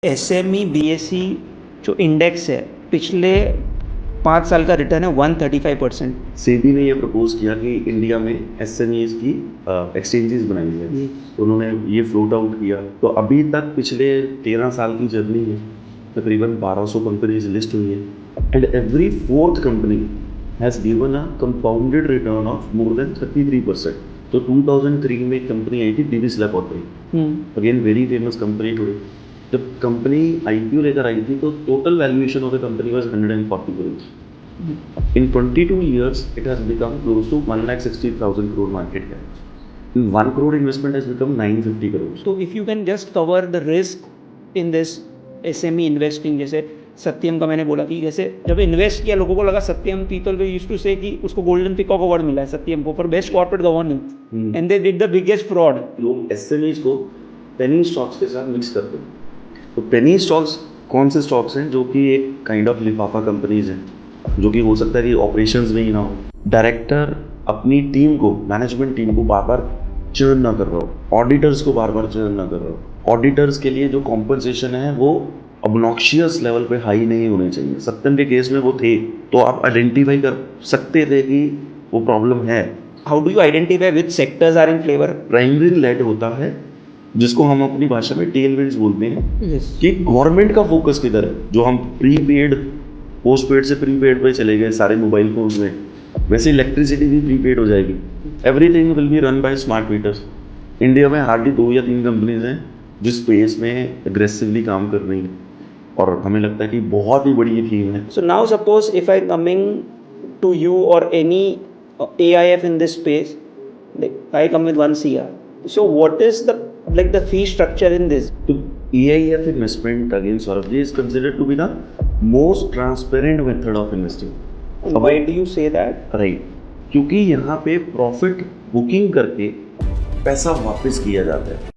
SME BSE जो index है पिछले 5 साल का रिटर्न है 135%। सेबी ने ये प्रपोज किया कि इंडिया में एसएमईज की एक्सचेंजेस बनाई जाए, तो उन्होंने ये फ्लोट आउट किया। तो अभी तक पिछले 13 साल की जर्नी में तकरीबन 1200 कंपनीज लिस्ट हुई है and every fourth company has given a compounded return of more than 33%। तो 2003 में एक कंपनी आई थी Divi's laboratory, again very famous company today. जब कंपनी आईपीओ लेकर आई थी तो total valuation of the company was 140 crore. In 22 years, it has become close to 1,60,000 crore market cap. In 1 crore investment has become 950 crores. तो if you can just cover the risk in this SME investing, जैसे सत्यम का मैंने बोला कि जैसे जब invest किया लोगों को लगा सत्यम पीतल वे यूज्ड टू से कि उसको गोल्डन पिकॉक अवार्ड मिला है सत्यम को for best corporate governance and they did the biggest fraud. लोग एसएमईज को पेनी स्टॉक्स के साथ मिक्स करते हैं। तो पेनी स्टॉक्स कौन से स्टॉक्स हैं? जो कि एक काइंड ऑफ लिफाफा कंपनीज हैं, जो कि हो सकता है कि ऑपरेशंस में ही ना हो, डायरेक्टर अपनी टीम को, मैनेजमेंट टीम को बार बार चर्न ना कर रहा हो, ऑडिटर्स को बार बार चर्न ना कर रहा हो, ऑडिटर्स के लिए जो कॉम्पनसेशन है वो ऑब्नॉक्शियस लेवल पे हाई नहीं होने चाहिए। सत्यम के केस में वो थे, तो आप आइडेंटिफाई कर सकते थे कि वो प्रॉब्लम है। How do you identify which sectors are in flavour? Primary led होता है, जिसको हम अपनी भाषा में टेलविंड्स बोलते हैं, Yes. कि गवर्नमेंट का फोकस किधर है। जो हम प्रीपेड, पोस्टपेड से प्रीपेड पे चले गए सारे मोबाइल फोन्स में, वैसे इलेक्ट्रिसिटी भी प्रीपेड हो जाएगी। Everything will be run by smart meters. India में हार्डली 2 या 3 कंपनीज हैं जिस स्पेस में एग्रेसिवली काम कर रही हैं, और हमें लगता है कि बहुत ही बड़ी ये थीम है। So now suppose if I coming to you or any AIF in this space, like I come with 1 CR. So what is the fee structure in this? तो AIF investment, again Saurabh ji, is considered to be the most transparent method of investing. Why do you say that? Right, क्योंकि यहाँ पे profit booking करके पैसा वापस किया जाता है।